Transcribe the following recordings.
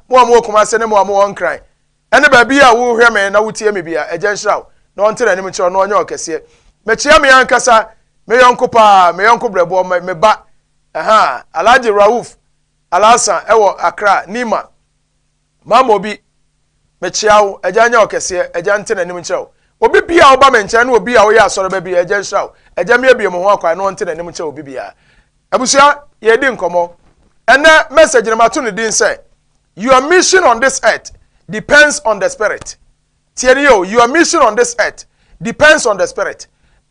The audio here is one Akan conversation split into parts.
Ghana mo Kumase ne mo wonkran ene ba bia wo hwe me na wotie me bia agya nhiraw na on tere anim kyerɛ no onye okese me chia me yankasa me yonko pa me yonko brebo me ba Alhaji Rauf Alasan ewo Accra Nima mama obi me chia wo agya nya okese agya ntene anim kyerɛ obi bia oba me nkyɛn na obi a wo ya asɔre ba bia agya nhiraw agya me abie mo ho akwa na on tere anim kyerɛ obi bia abusua ye di nkomo ene message na mato ne din say your mission on this earth depends on the spirit. Tienio, your mission on this earth depends on the spirit.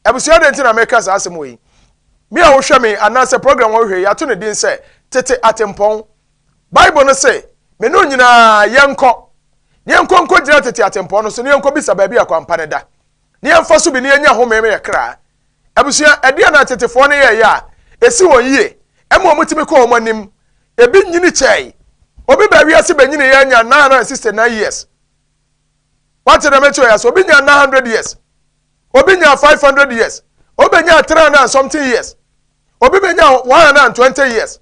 Abusua de ntina make us asem we. Me a wo hwe me anase program wo hwe ya to ne din say Tete Atrimpon. Bible no say me no nyina yenko. Yenko nko gina Tete Atrimpon no so ne yenko bisa ba bia kwampa ne da. Ne yenfa so bi ne nya home me ye kra. Abusua ade na tetefo ne ye ya esi won yie. Emo mutimi ko omanim ebi nyini chei. Obi ba wiase ba nyini ya nya 969 years. What the metro years? Obi nya 900 years. Obi nya 500 years. Obi nya 300 and something years. Obi be nya 120 years.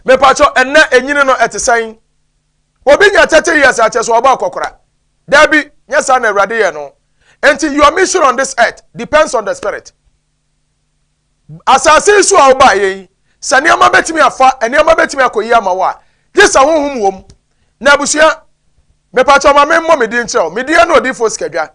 Me pacho enne enyini no etesan. Obi nya 30 years acheso oba akokora. Dabi nya sa na awrade ye no. Enti your mission on this earth depends on the spirit. Asase su a oba ye. Saniama betimi afa, eniama betimi akoyi amawa. Gisa honhum wom. Na abusua me pacho ma memmo me din kyerɛw. Me dia no odifo skadwa.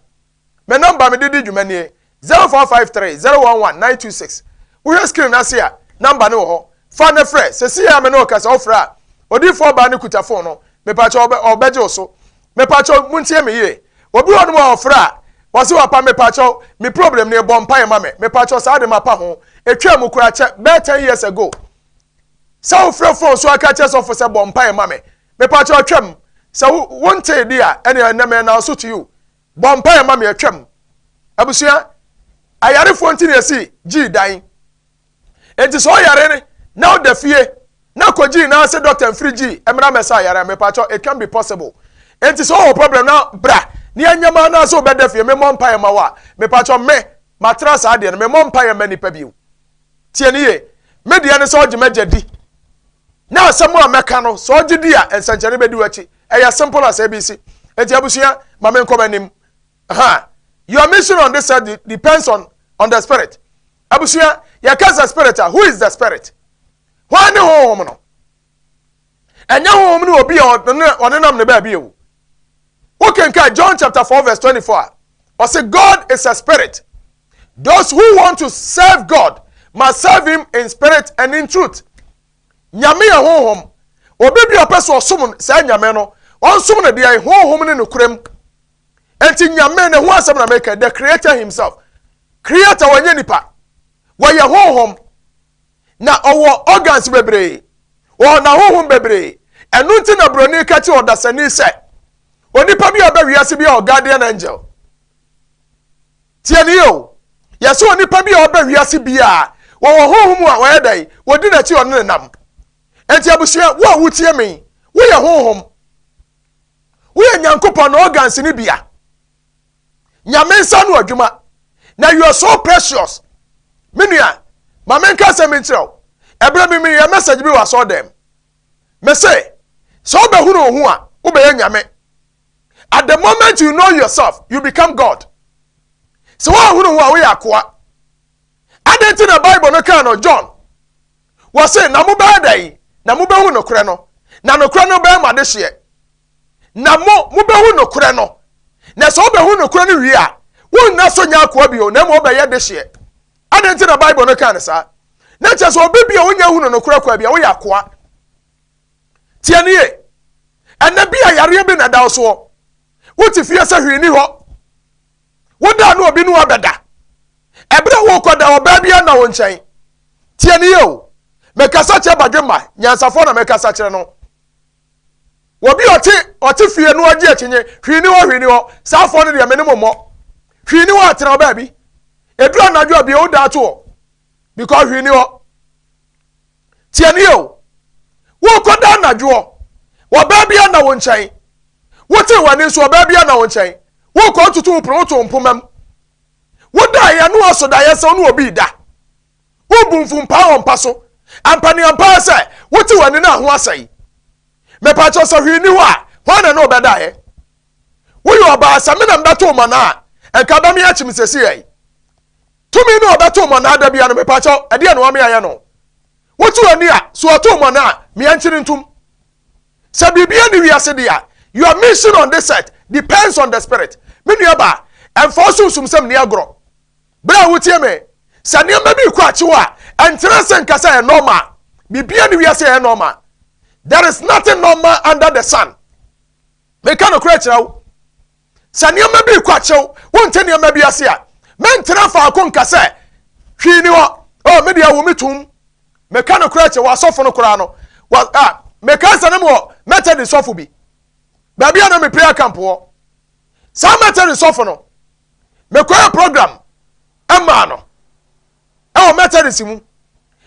Me number me didi dwumanie 0453 011 926. Wo screen na se a number ne wo ho. Fa ne frɛ. Sesi ya me no kasa ofra. Odifo ba ne kuta phone no. Me pacho obeje oso. Me pacho muntie me ye. Obi wonu ma ofra. Wasi wapa me pacho me problem ne bompa ma me. Me pacho sa de mapa ho. Etwa mu kura che be 10 years ago. Sa ofra phone so aka che so for se bompa ma me. Me pacho atwam. Sa wonte dia ene na me na so to you. Bompa ma me atwam. Abusua ayare fonti ne si gi dan. Enti so yare ne now the fie na koji na se doctor free gi emra me sa yare me pacho it can be possible. Enti so problem na bra ni anyama na so be da fie me mompa ma wa me pacho me matras ade me mompa ma ni pa biu. Tie ne ye me dia ne so ogimagadi na asemo a meka no so ogidi a ensanchere be di wachi eya simple as ABC. Enti abusua ma me nkomanim your mission on this earth depends on the spirit. Abusua ya kaza spirit who is the spirit? Why ne honhom no? Enya honhom no obi onenam ne ba bia wo. Okay, John chapter 4 verse 24. Or say God is a spirit. Those who want to serve God must serve him in spirit and in truth. Nyame ya honhom. Obi bia person osum say nyame no. Onsum ne dia honhom ne nokrem. Enti nyame ne ho asem na make the creator himself. Creator wanye nipa. Wa ye honhom. Na owo organs bebre. O na honhom bebre. Enu nti na broni ka ti odasani se. Onipa bi aba wiase bi o guardian angel. Tieni yo. Yeso onipa bi aba wiase bi a wo honhom a wo dai wodi na chi onne nam. Enti abusua wo wutie me. Wo ye honhom. Wo ye nyankopon na organs ni bia. Nyame nsa no adwuma. Now you are so precious. Menua, ma menka se mentrel. Ebra bi me message bi was all them. Me say, so be hu no hu a, wo be nyame. At the moment you know yourself, you become God. So wa hu no hu a we akoa. Adenti na Bible no kan no John. Wo say na mo ba dai, na mo be hu no kure no. Na no kure no be ma de hye. Na mo be hu no kure no. Na so be hu no kure no wi a, wo na so nya akoa bi o, na mo be ye de hye. Adenti na Bible no kan sa. Na che so obi bia wonya hu no kure kwa bia wo ya akoa. Tie ne ye. Anabia yare bi na da so. Wuti fie se hwini ho. Woda no obi no abeda. Ebra wo koda oba bia na wo nchen. Tie ne ye o. Mekasa che badwema, nyansafo na mekasa kire no. Wobi oti fie no agi akinye, hwini ho, safo no de me ne mommo. Hwini ho atena oba bi. Edura na dwo bia wo da to. Because hwini ho. Tie ne ye o. Wo koda na dwo. Wo ba bia na wo nchen. Wote wani so ba bia na wo nchen. Wo ko tutu pro to mpomam. Wo da ya no aso da ya se no obi da. Wo bumfu mpa on paso. Ampani ampa se wote wani na ho asai. me pa cho so hwi ni wa na no be da ye wo yo ba sa me na mbeto mo na enka ba me achim sesi ye tumi no obeto mo na da bia no me pa cho e de no wa me aye no wotu ani a so oto mo na me anchiri ntum se bibia ni wiase dia your mission on this set depends on the spirit me nua ba enforce sumsem ne agro bra wotie me se ne ma bi kwa chiwa entere se nkasa e normal bibia ni wiase e normal there is nothing normal under the sun me kan okra chirawo se ne ma bi kwa chiwo wonte ne ma bi ase a me entere fa akon nkasa hwi ni ho oh me dia wo metum me kan okra chiwa asofo no kra no wa me kan se ne mo method sofo bi baby na me prayer camp wo sa method sofo no me kwa program ama no e o method simu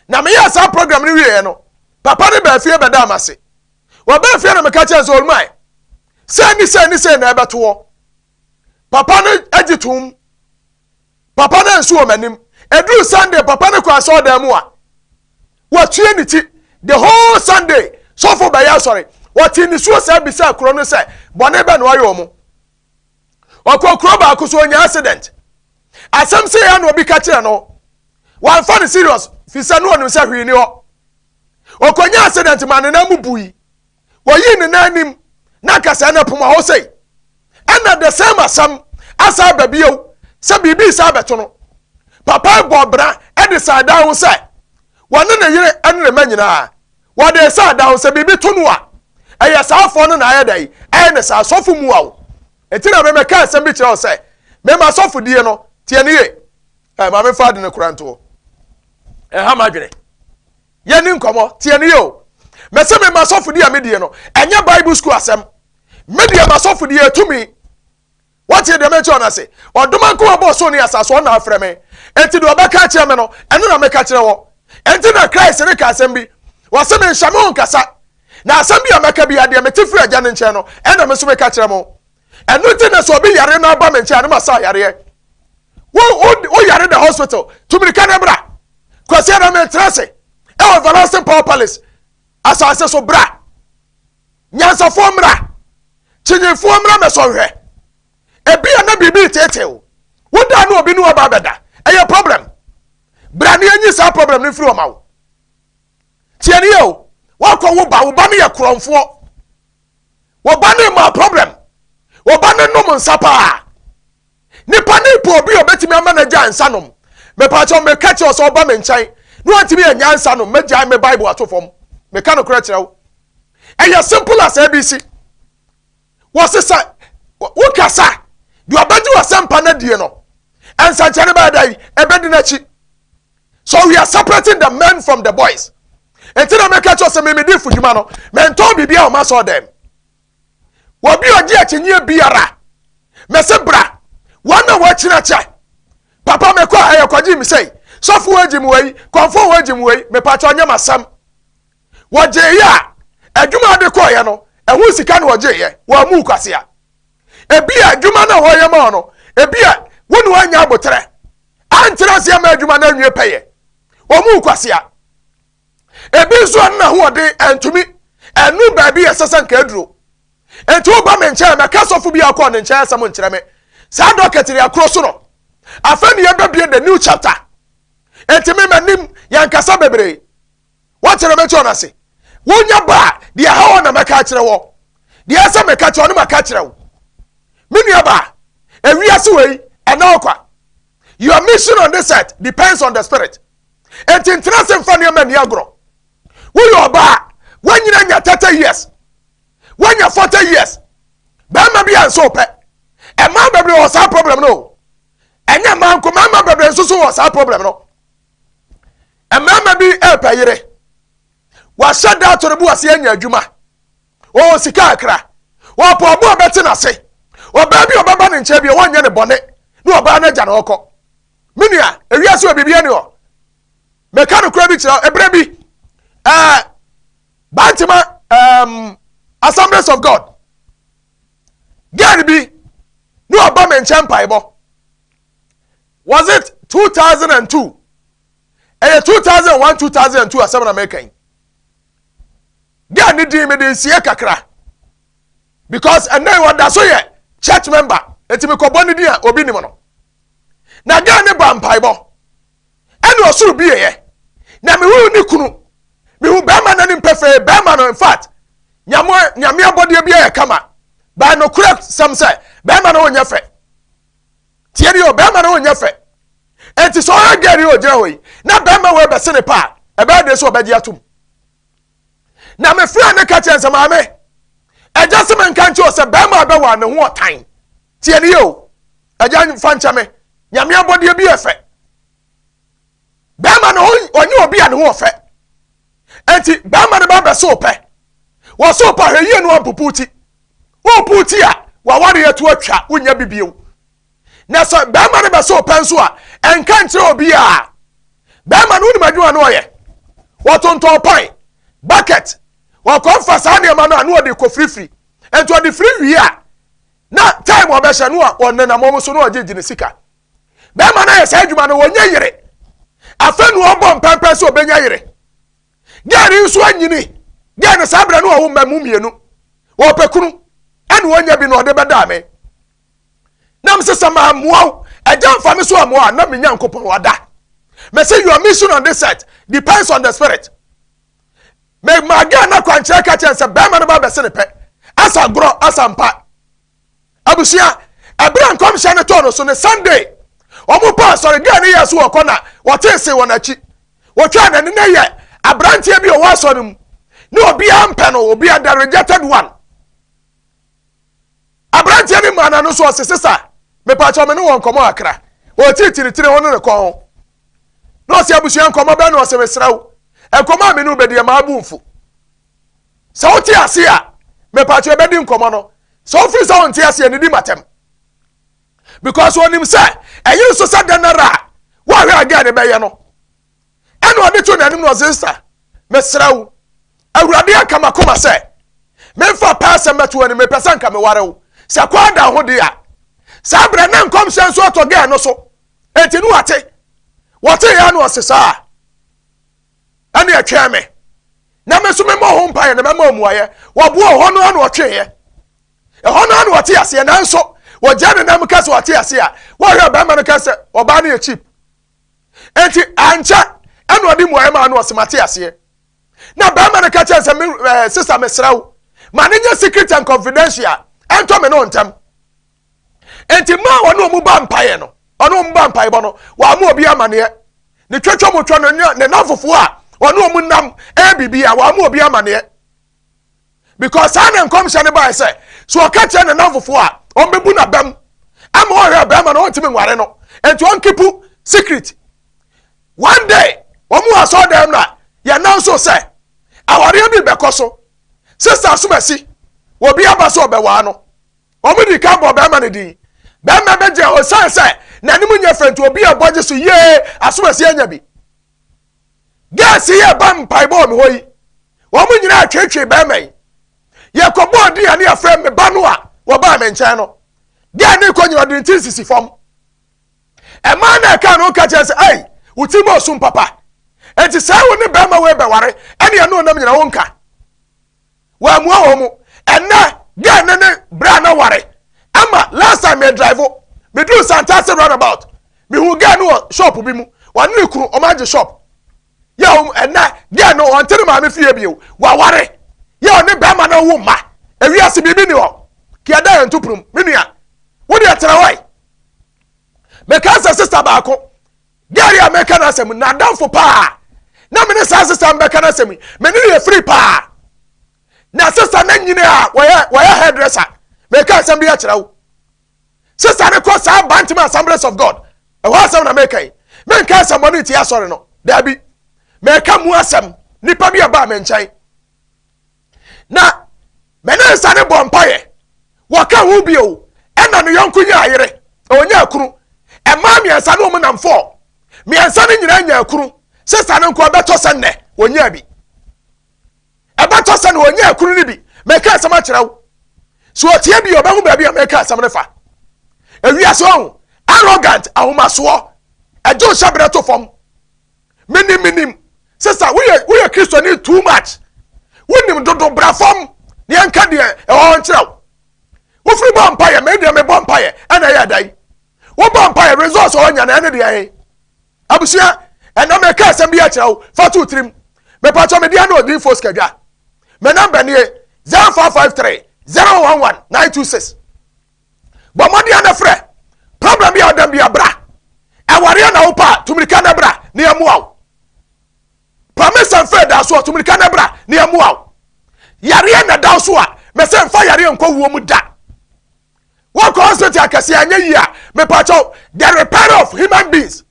na me ya sa program ni wie no papa ne ba fie beda amase wo ba fie na me ka che so olmai se na ebeto wo papa ne agitum papa na nsu o manim edru Sunday papa ne kwa so da mu a wo tue ni ti the whole Sunday sofo ba ya sorry what in the suicide bisa krono say bone be no ayo mu okokro ba akoso onya accident asem say ya no obi ka kire no wan fa serious fisa no onu say hwi ni ho okonya accident man na mu bui wo yi ni nanim na kasa na poma ho say and the same asam asa babio say bibi sa beto no papa bobra e de sa da ho say wonu na yire enu ma nyina wo de sa da ho say bibi to no a eye sa afo no na aye dai ne sa sofu mu awo etina me ka asem bi kire o say me ma sofu die no tie ne ye ma me fa de ne kuranto ha ma dwene ye ni nkomo tie ne ye o me se me ma sofu die me die no enye bible school asem me die ma sofu die tumi what ye de me cho na say odoma nko bo so ni asaso na afre me enti do ba ka kire me no eno na me ka kire wo enti na Christ ne ka asem bi wo se me nhame on kasa na asem bi amaka bi ade me tifri agya ne nche no ena me so me ka kire mo enu ti na so bi yare na ba me nche na ma sa yare wo yare the hospital to me ka na bra kwase na me trase e o everlasting power palace asase so bra nyansa fo mra chinyefo mra me so hwe ebi na bibi tete wo da na obi no ba beda e problem bra na anyi sa problem ni firi o ma wo tie ne yo wako wo ba ne ye kromfo wo ba ne ma problem wo ba ne no nsapa nipa ne po obi obetimi amanager nsanom me pa cho me catch us oba me nchan no antimi anya nsanom meja me bible atofom me ka no kra kirewo eye simple as ABC wo sesa wo kasa di obaji wasampa na die no ansa chane ba dai ebedi na chi so we are separating the men from the boys. Entina me catch us me di fujuma no me nton bibia o ma so dem wo bi oji achenye biara me se bra wana wa china cha papa me kwa aye kwaji mi sei sofu waji mu wei konfo waji mu wei me pa cha onyama sam wo je ya adwuma de ko ye no ehu sika no wo je ye wo mu kwase a ebi adwuma na ho ye ma no ebi a wonu anya abotre antira se ma adwuma na nwe peye wo mu kwase a ebi so na ho de antumi enu ba bi esesa nka aduro entu ba me nche me kasofu bi akọ ne nche asam nchire me sa doketiri akro so no afani ye babie the new chapter entimi manim yankasa bebre watere me chona se wonya ba de ha wona me ka kire wo de asa me ka kire no maka kire wo menua ba ewiase wei ena okwa your mission on this earth depends on the spirit entintra se mfa ne ma ni agro wo yo ba wanyina nya 30 years wanya 40 years ba ma bia nso pe e ma bebre o sa problem no enya man ko ma bebre nso so o sa problem no e ma bi e peyire wa shada to rebu ase anya adwuma o sika akra wo po obo beti na se o ba bi o baba ne nche bi o wanya ne bone no o ba na ja na okọ menua ewiase o bibia ne o mechanical bi kira ebre bi Bantima Assemblies of God. Gary B. No Obama and Champaibo. Was it 2002? 2001, 2002 as American. Girl ni di me de sie kakra. Because and then what that so ye church member enti me kobo ni di a obi ni mo no. Na girl ni ba mpaebo. Ene osuru bi ye. Na me hu ni kunu. Me hu be man na ni mpefe be man no in fact. Nyame abode bi ye kama. Ba no correct some say be man no nya fe. Tie ni o be man no nya fe. Enti so ya girl o jira hoyi. Na be man we be se ne pa. E be de so obeji atum. Na me frɛ ne ka kyɛn sɛ maame ɛgya se me nka nkyɛ sɛ bɛrima bɛwa ne ho ɔtan tie ne yo ɛgya fa nkyɛ me nyame abɔdeɛ bi ɛfɛ bɛrima no ɔnyɛ obi a ne ho ɔfɛ enti bɛrima no ba bɛsɛ opɛ wɔsɛ opɛ hwɛ yie no ampuputi woputi a waware yɛto atwa wonya bibiew na sɛ bɛrima no bɛsɛ opɛ nso a ɛnka nkyerɛ obi a bɛrima no wonim adwuma no ɔyɛ wɔtontɔn pan bucket wakɔmfa saa nneɛma no a no ɔde kɔfirifiri ɛnti ɔde firi wie a na time ɔbɛhyɛ no a ɔnenamɔm so no ɔgyegye ne sika bɛrima no yɛ saa adwuma no wɔnyɛ yere afɛ no ɔbɔ mpɛmpɛ sɛ ɔbɛnya yere gɛne nso anyini gɛne saa berɛ no ɔwo mma mu mmienu wɔpɛ kunu ɛne wɔnya bi no ɔde bɛdaa me nam sɛ sɛ maamoaw agya mfa me so amoa a na menya nkopɔn wada me say your mission on this set depends on the spirit. Me maga na kwankyerɛ ka kyɛn sɛ bɛrima no ba bɛse ne pɛ asa goro asa mpa abusia ɛbra nkɔmhyɛ ne tɔ no so ne Sunday ɔmo pa sɔre ga ne yɛ so wɔkɔ na wɔte se wɔn akyi wɔtwa na ne yɛ abranteɛ bi ɔwɔ asɔre mu ne obi ampɛ no obi ada rejected one abranteɛ ne mana no so ɔsesesa me pa kyɛ me ne wɔn kɔmɔ akra wɔtiritiri wɔn ne kɔn no ɔsi abusia nkɔmɔ bɛ no ɔsɛ mesraw ekoma me no bedi ma abunfu so oti ase a me pa che bedi nkoma no so ofri so onti ase ni di matem because onim say eyin so sa denara wa hwe aga ne beye no eno ode to nanim no sister me srawo awurade aka makoma say me fa pass meto ani me pesa nka me warewo se kwa da ho de a sa bra na nkom hye so otoge no so enti no wate ya no osesa ani atwa me na me so me mo ho mpa ye na me mo muaye wo bo ho no anu otwe ye e ho no anu ote ase na nso wo gya ne nam ka se ote ase a wo hwe ba ma no ka se oba na cheap enti ancha anu odi muaye ma anu osemate ase na ba ma no ka che se me sister me srawo ma ne nya secret and confidential ento me no ntam enti ma wono mu ba mpa ye no ono mu ba mpa ye bo no wa ma obi amane ne twetwo mo twa no ne nafofo a ono mu nam bibia wa mu obi amane because ana nkom hye ne ba say so oka che ne nafofo a on bebu na bam ama o hwe bam na on timi nware no enti on keep secret one day omu aso dem na ya now so say aware bi bekoso sister asumasi obi abaso obewa no omu di ka bo bam na di bam na beje o say na nimu nya friend obi aboje so ye asumasi anya bi gas ye bam paibo me hoyi wo mu nyina atwetwe ba mai ye kobo di ane afre me ba no a wo ba me nkyɛn no ga ne ko nyina de sisi fam e ma na ka no ka kyerɛ sɛ ai wuti mo sum papa enti sɛ wo ne ba ma we be ware ane ya no nam nyina wo nka wa mu wo mu ɛna ga ne bra na ware ama last time me drive me do santas roundabout me hu ga no shop bi mu wa ne kuru o ma je shop ya ena ya no ontere ma me fie bio wa ware ya ne ba ma na wo ma ewiase bibi ni ho ki ada ya ntuprum menua wo de tera wai me ka sa sister ba ko gari a me ka na asem na danfo pa na me ne sa sister me ka na asem me ne ye free pa na sister na nyine a wo ya hairdresser me ka asem bi ya kyerɛ wo sister ne ko sa bantima Assemblies of God e ho asem na me kai me ka asem no ti asɔre no da bi me ka mu asem nipa bi aba me nkyɛn na me ne nsa ne bɔ mpaye wo ka hu bi o ɛna no yɔnko nya ayere onya akuru e ma me nsa ne o mu namfo me nsa ne nyina nya akuru sesa ne nko beto se ne onya bi e beto se ne onya akuru ni bi me ka asem a kyerɛw so otie bi o ba hu ba bi me ka asem ne fa ewiase on arrogant ahomaso ejo shabre to fom minim sesa we are Christian too much wonim dodo brafom ne anka de e ho nkyerɛw wo free vampire me de me vampire ana ya dai wo vampire resource o nya na ene de ye abusia ena me ka asem bia kyerɛw fa to trim me pa cho me dia na odi force kadwa me number ne 0553 011 926 bo mo dia na frɛ problem bia odam bia bra aware na wo pa tumrika na bra ne amuaw promise and faith da so tumrika na bra ne amuaw yare na da so a me se mfa yare nkɔ wuo mu da wo ko hospital akase anya yi a me pa cho the repair of human beings,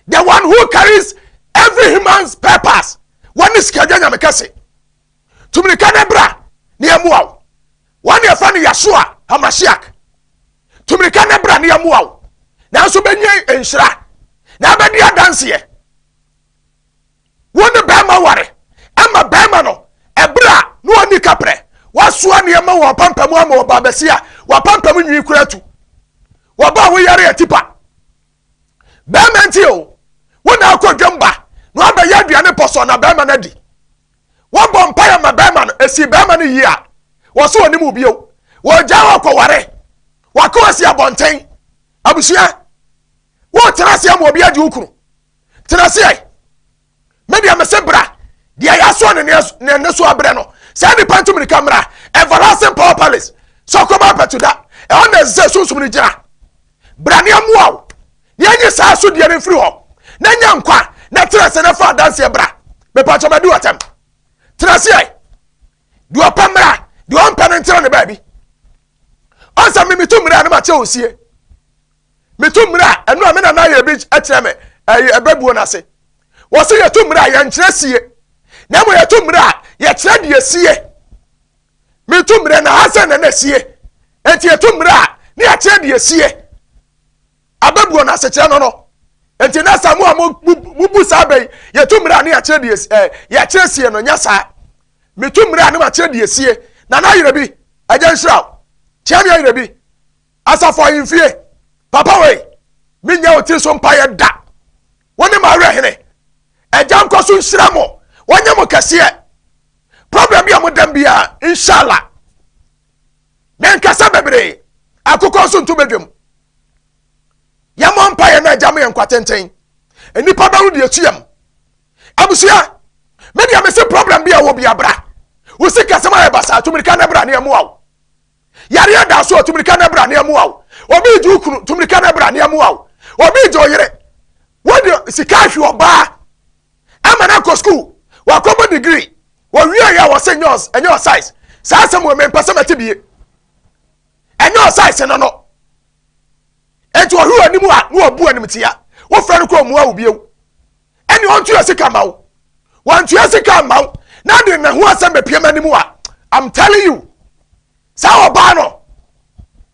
the one who carries every human's purpose. One is Kajanya Mekase. Tumrika bra near Muaw. One year funny Yashua Hamashiach. Tumrika bra near Muaw. Now so benye and Shra. Now Bedia dance here. One the Bama ware. Ama Bamano. Ebra no ni capre. Wasua near Mawa Pampamu Babesia. Wapampamu Yukuratu. Waba we yare tipa. Bamantio. One alcohol jumba. No aba yaduane poso na bema na di. Wo bompire ma bema no esi bema no yi a. Wo so oni mu bio. Wo jawo kware. Wako asi abonten. Abusia. Wo terase am obi adi ukuru. Terase ai. Media mesebra. Dia yaso ne so abre no. Say the pantum ni camera. Everlasting power palace. So come up to that. E on the sunsun ni jira. Brani amuaw. Ni anye sa so dia ne free ho. Na nya nkwa. Na terase na fa dance bra. Me pa choma do atem. Terase ai. Do opamra. Do on penentira ne baby. Onsa me mitumra na ma che osie. Mitumra enu amena na ye bi akyere me. Ebabuo na se. Wo se ye tumra ye nkyere sie. Na mo ye tumra ye kyere de sie. Mitumra na hasan na sie. Enti ye tumra ni ye kyere de sie. Ababuo na se kyere no no. Enti na samu amubu sabai ye tumra ni ye kyere de ye kyere sie no nya sa. Mitumra na ma kyere de sie. Na na yire bi ajan shraw. Kyere yire bi. Asafo yimfie. Papa we minya oti so mpa ye da. Woni ma hwe hene. Eja nkoso nhira mo. Wonye mo kase. Problem bi amodam bia inshallah. Men kasa bebre. Akoko so ntu bedwem. Ya mo mpa ye na eja mo ye nkwatenten. Enipa baru de atuam. Abusia. Media me se problem bia wo bia bra. Wo se kasa ma ye basa tumrika na bra ne amuaw. Yare da so tumrika na bra ne amuaw. Obi ju kunu tumrika na bra ne amuaw. Obi jo yire. Wodi sika hwe oba. Amana ko school. Wa kobo degree. Wa wi ya wa seniors enyo size. Sa asem wo mempasa matibie. Enyo size no no. Enti wo hwe animu a no obu anim tia. Wo fra no ko mu a obiew. Eni on tu asika mawo. Wan tu asika mawo. Na de na ho asem be piem animu a. I'm telling you. Sa oba no.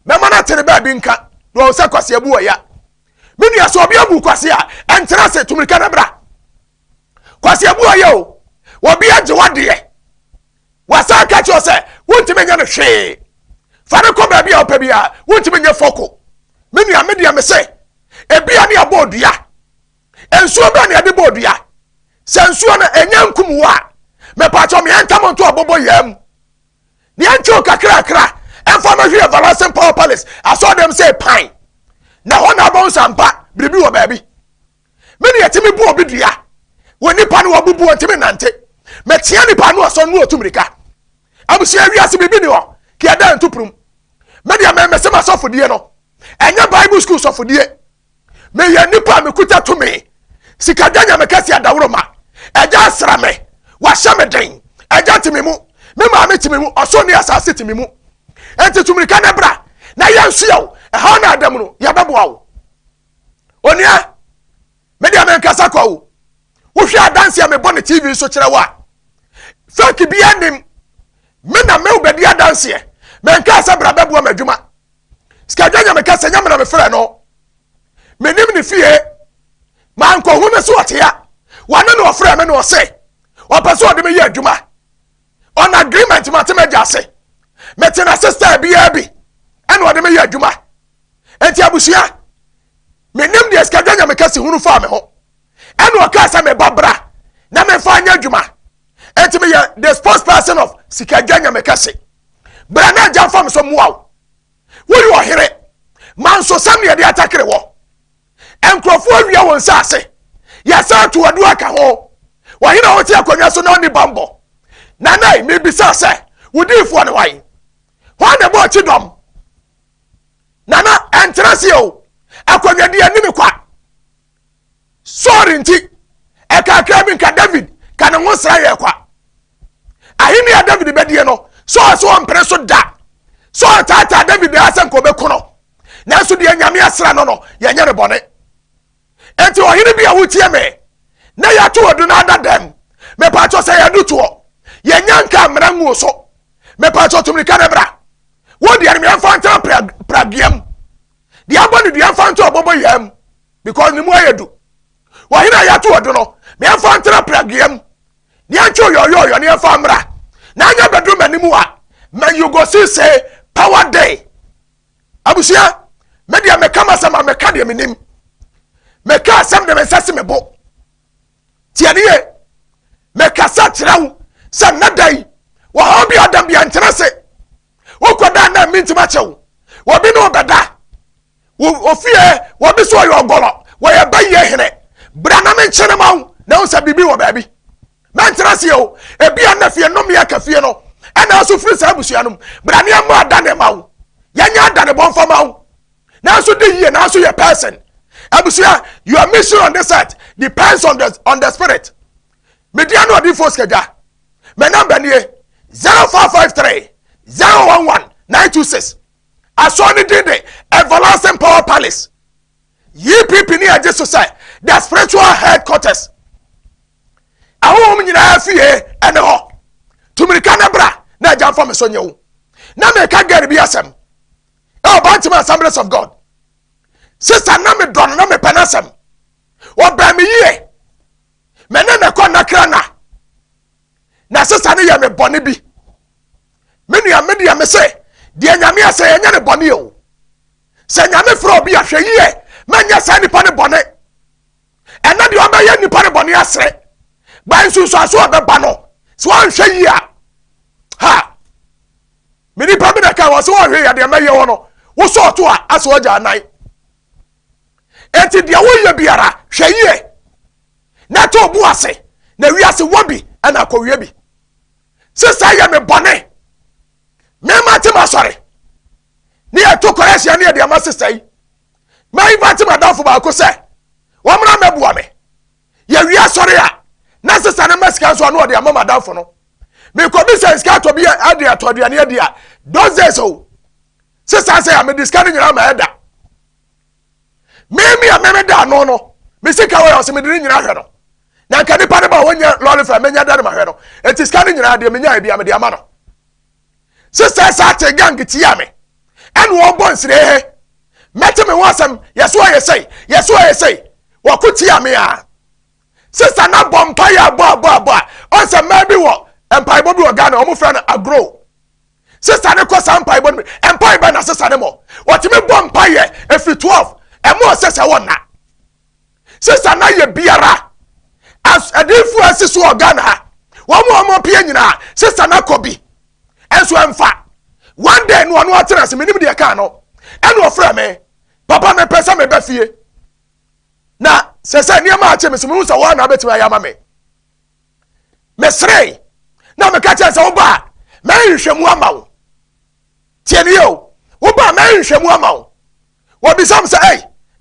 Me mana tere ba bi nka. No se kwase abu oya. Mini aso obi abu kwase a entra se tumrika na bra. Kwase abu oya o. Obi age wade. Wasa ka cho se wontime nya no hwe. Fa ne ko ba bi a opa bi a wontime nya foko. Mini amedia me se ebia ne abodua. Ensuo ba ne ade bodua. Se ensuo na enya nkum wo a me pa cho me entam nto abobo yam. Ni ancho kakra enfama hwe everlasting power palace. I saw them say pine. Na hona bon sampa bribi wo baabi. Meni yetimi bu obi dua. Woni pa no obubu ontimi nante. Metia ni pa no oso no otumrika. Abusia wiase bibi ni ho. Ki ada ntuprum. Media me se masofodie no. Enya Bible school sofodie. Me ye nipa me kuta to me. Sikadanya me kasi adawroma. Eja asra me. Wa hya me den. Eja timi mu. Me ma me timi mu. Oso ni asase timi mu. Enti tumrika na bra. Na yansu yawo. Ha na adam no ya beboa wo. Onia. Media men kasa kwa wo. Wo hwe dance ya me bone TV so kire wa. Fake bia nim. Me na me obedi dance ye. Men kasa bra beboa madwuma. Skadwanya me kasa nya me na me frɛ no. Menim ni fie. Man ko hu me so otea. Wane no frɛ me no se. Opeso de me ye adwuma. On agreement matema jase. Metena sister bia bi. Eno de me ye adwuma. Enti abusia. Menim de skadwanya me kasa hunu fa me ho. Eno ka sa me babra. Na me fa anya adwuma. enti me the spokesperson of sikaganya mekase bra na jam fam so muaw wori wo here man so sam ye de atakere wo enkrofo awia won sa ase ya sa to adu aka ho wo hina wo ti akonwa so na oni bambo na nai me bisa se wodifo ne wai ho na bo chi dom nana entrasi o akonwa de anim kwa sorry nti e ka krabi nka David kana ngo sra ye kwa ahini ya David bedie no so mpere so da so tata David asan ko be kono na so de nyame asra no ye nyere bone enti ohini bia wutie me na ya to odu na dadam me pa cho say ya du to ye nyanka mra ngu so me pa cho tumri kana bra wo de me amfanta pragiam de abonu de amfanta obobo yam because ni mu ayedu wo hina ya to odu no me amfanta pragiam ni ancho yo ni amfamra na anya bedroom animu a man you go see say power day abusia me dia me kama sama me ka de menim me ka sam de me sase me bo tianiye me kasa tirawo sa nadai wo ha bi adam bi antrase wo koda na mintima chewo wo bi no beda wo fie wo bi so yo golo wo ye baye hene bra na me nkyere mawo na wo sa bibi wo ba bi mantrase yo e bi na fie no me ya ka fie no ana so firi sa abusuanum bra ne ma adane mawo ya nya adane bonfa mawo na so de yie na so ye person abusua your mission on this earth depends on the spirit mediano odi foskeja me number nie 0453 011 926 asoni dide everlasting power palace UPP ni ajesu say the spiritual headquarters awo nyina afie ene ho tumirika na bra na jam for me so nyewu na me ka gari bi asem e bantima assemblies of God sister na me don na me penasem obra me yie mena na ko na krana na sister ne ye me bone bi menu ya media me se de nyame ase ye nya ne bone o se nyame fro bi ahwe yie manya sa nipa ne bone ena de o ba ye nipa ne bone asre ba nsu so aso obeba no so anhwe yie a ha me nipa bi na ka wo so hwe ya de maye wo no wo so to a aso oja anan enti de wo ye biara hwe yie na to bu ase na wi ase wobi ana akọwie bi sister ya me bone me matima sorry ni eto koresia ni e de ma sister yi mai matima dafo ba ko se wo mra mebua me ya wi asori a na sister na masika so no de ma dafo no me ko bi sense ka to bi ade atode ne ade a those days o sister say am discard nyina ma eda me da no me sika wo se me de nyina hwe no na nka nipa ne ba wonya lorry fra menya da ma hwe no enti sika ne nyina de menya bia me de ama no sister sa te gang ti ya me en wo bon sire he mete me wasam yeso aye say wo kuti ya me a sister na bompa ya bo on se ma bi wo empai bo bi wo ga na o mo fra na agro sister ne ko sa empai bo empai ba na sister ne mo woti me bompa ye efi 12 e mo sese wona sister na ye biara as adifu asiso organ ha wo mo pie nyina sister na kobi enso emfa one day no atrans me nim de ka no eno ofra me papa me pesa me ba fie na sese niam a che me se mu sa wa na betima ya ma me srei na me ka che se wo ba me nhwemu ama wo tieni yo wo ba me nhwemu ama wo wo bisam se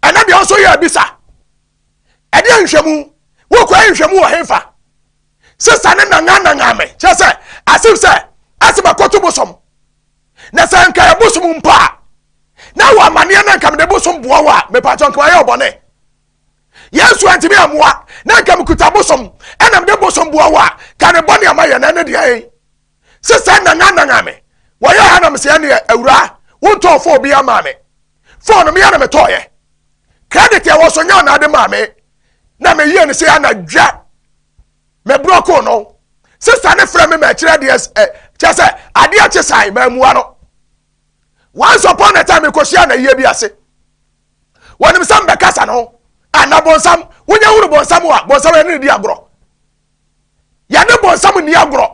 ana de so ya bisa e de nhwemu wo kwa nhwemu wo hefa sister ne na ngame che se asif se asiba koto bosom na sanka ya bosom mpa na wa mane na nka me bosom boa wa me pa chon kwa ya obone yesu antimi amoa na nka me kuta bosom ena me bosom boa wa ka ne bone amaye na ne de ai sister na ngame wo ya ha na me se ne awura wo to fo obi ama me phone me ya na me toye credit ya wo so nya na de ma me na me yie ne se ya na dwa me broko no sister ne frame me kire de chese ade a chesai ma muwa no once upon a time ko sia na yie bi ase wonim sam be kasa no anabonsam wonya wuru bonsam wa bonsam ne di agro ya ne bonsam ni agro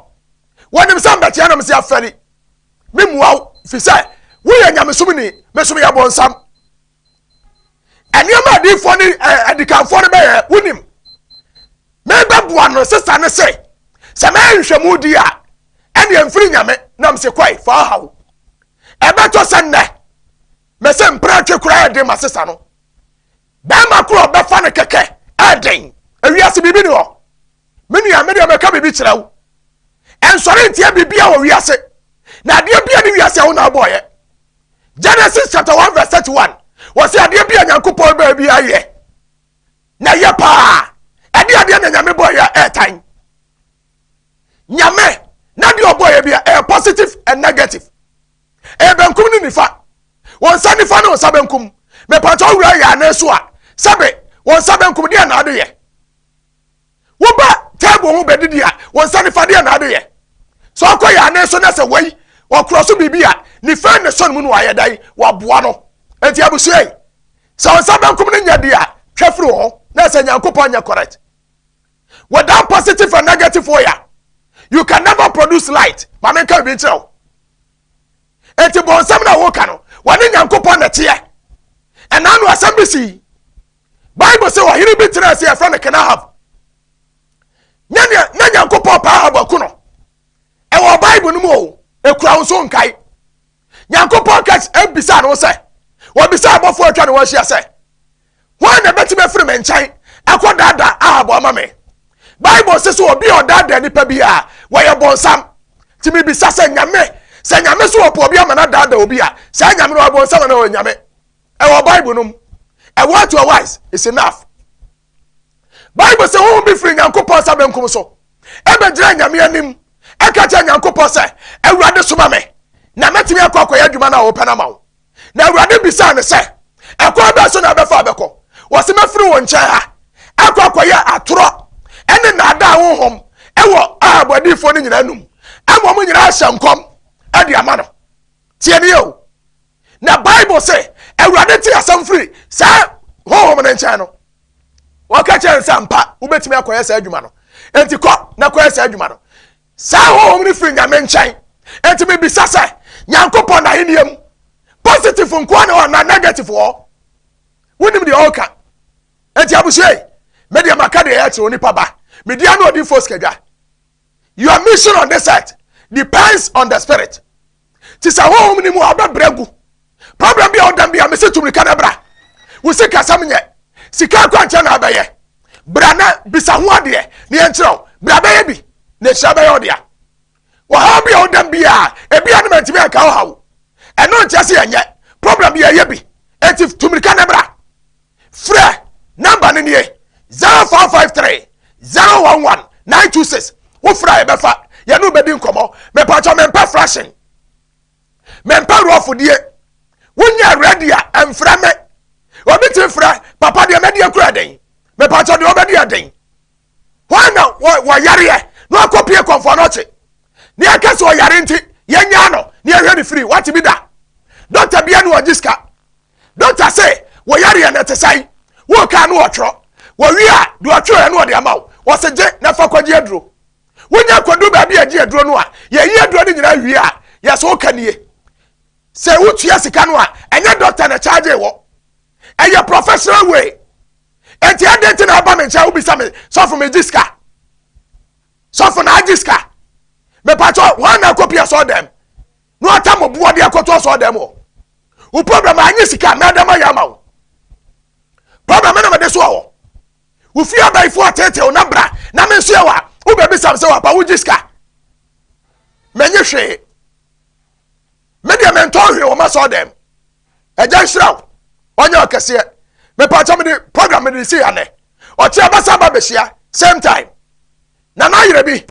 wonim sam betia na mse afari memuaw fi say wo ya nyamesom ni mesom ya bonsam enioma di fo ni adikanfo ne be wonim me be boa no sesa ne se se me nhwemu di a ene emfiri nyame na mse kwai fa hawo ebe to se nne me se mpra twekura de masesa no ba makro be fa ne keke aden awiase bibi ni ho menu ya me de me ka bibi kira wo ensore ntia bibia wo wiase na de bia ni wiase wo na boye Genesis chapter 1 verse 31 was ya de bia nyankopon ba bia ye na ye pa ade na nyame boye airtime nyame na de oboye bia positive and negative benkum ni nifa won sa nifa no sa benkum me pa to wura ya na so a sabe won sa benkum de na ade ye wo ba table ho bedidi a won sa nifa de na ade ye so akoya na so na se wai wo kroso bibia ni fa ne son mu no ayedai wo boa no enti abusuai so won sa benkum ni nyade a twafiri ho na se nyankopon nya correct without positive and negative oya you can never produce light mama kan bi ncheo enti bonsam na wo ka no wani nyankopon na tie enanu asambisi bible say wa hiri bi tira say afra na kana have na nyankopon pa habaku no e wo bible no mo ekura nso nkai nyankopon ka ebisa no say wo bisa abofo atwa no wo hia say wan na beti be firi me nkyai akodada ahabo amame bible says obi odada nipa bia wo ye bonsam timi bisa say nyame so opo obi amana dada obi a say nyame no bonsam na wo nyame e wo bible no e what to wise is enough bible say who be free nyankopon sa benkum so e be gira nyame anim e ka cha nyankopon say awurade soma me na metimi akokoya adwuma na wo pena mawo na awurade bisa ne say ekwa ba so na be fa beko wo se mafiri wo nche ha akokoya atoro ene na ada honhom ewo abodifo ni nyina num amom nyina ahyankom ade amano tie ne yo na bible say awurade ti asam free sa honhom na nche no waka chen sampa ubetimi akoya sa adwuma no enti ko na koya sa adwuma no sa honhom ni free nyame nchen enti me bisa say nyankopon na hiniam positive nko na negative wo wonim de oka enti abushe media makade ya tiro nipa ba media no odi force kedwa your mission on this earth depends on the spirit tisa ho ni mu ababregu problem bia odam bia mese tumri kana bra wo se kasam nye sika kwanche na abaye bra na bisa ho ade ne enchiro bra baye bi na hia baye odia wo ha bia odam bia e bia na mantimi aka ho hawo eno ntiase yenye problem bia ye bi enti tumri kana bra fra number ni nie 0453 011 926 wo fra e befa ya no bedi nkomo me pacho me mpa flashing me mpa rofu die wonya ready a emfra me obi ti fra papa de me de akura den me pacho de obedi aden wana wo yare no akopie konfo no che ni akase wo yare nti yenya no ni ehwe ni free what be da doctor bia no ogiska doctor say wo yare na tesai wo ka no otro wo wi a do otro e no de amaw wo se je na fa kwaje aduro wonya kwadu ba bia je aduro no a ye yi aduro ni nyina wi a ye so kanie se wutua sika no a enye doctor na charge wo eye professional way enti adenti na aba me ncha wo bisa me so for me diska so for na diska me pacho wana copy so dem no atamo buo de akoto so dem o problem anyi sika me adama ya ma wo problem na me de so wo wo fi abai fo Tete o na bra na me so wa wo be bisa se wa pa wo diska menye hwe media mentor hwe wo ma so dem eja nhiraw onye okese me pacho me de program me de si ane o ti abasa ba behia same time na na yire bi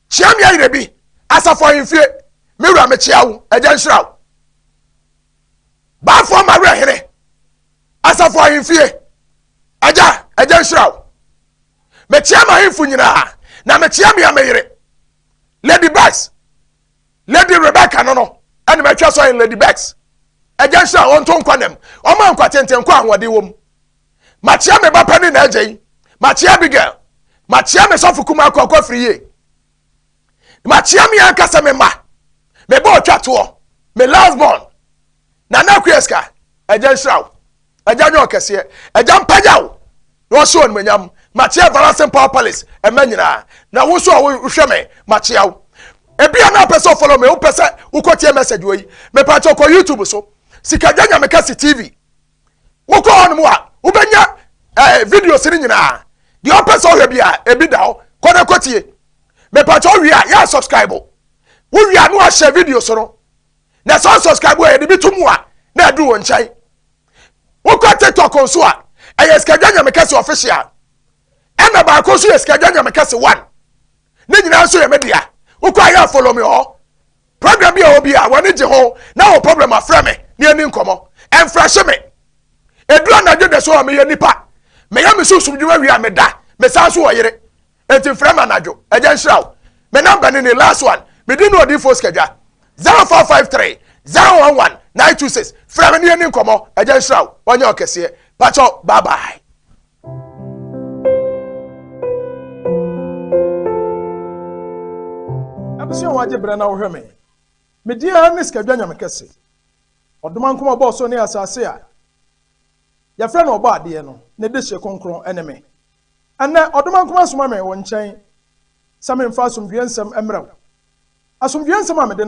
chiam ya yire bi asafo yimfie me wura me chiawo eja nhiraw ba fo ma wura here asafo yimfie eja nhiraw me chiam ahimfu nyina na me chiam ya me yire Lady Bags Lady Rebecca no and me twa so Lady Bags eja nhiraw on ton kwanem o man kwatenten kwa ahwode wom ma chiam me ba pani na ejei ma chiam Abigail machia me so fukuma akwa free ye machia me ankasa me ma me bo twato me last born na kweska ejan shraw ejan yo kese ejan pagyaw no so on manyam machia Balancing Power Palace e manyina na wo so wo hwe me machia ebia na person follow me wo person wo kotie message wo yi me pa cho ko YouTube so sikajanya me kasi TV wo ko on mo a wo benya video siri nyina the person hwe bia ebi dawo ko na kotie me pa cho wi a ya subscribe wo wi a no a share video so no na so subscribe wo e de bitumu a na adu won chai wo ko TikTok so a eye sikajanya me kasi official ena ba ko so sikajanya me kasi 1 ne nyina so ye media wo ko aya follow me ho program bi a obi a woni je ho na wo problem afra me ne ani nkomo enfresh me edura na dwede so me ye nipa me ya me susum dwuma wi a me da me san so wo yere enti frema na dwo eje nhiraw me number ne last one me di no odi fo skadwa 0453 011 926 frema ne ani nkomo eje nhiraw onye okese pacho bye bye. Abusua waje bra na wo hwe me dia ne skadwa nyame kese odoman kuma bo so ne asase a ya fra na obo ade no ne de hye konkron eneme ana odoman kuma soma me wo nchen same mfa asomdwe nsem emraw asomdwe nsem a me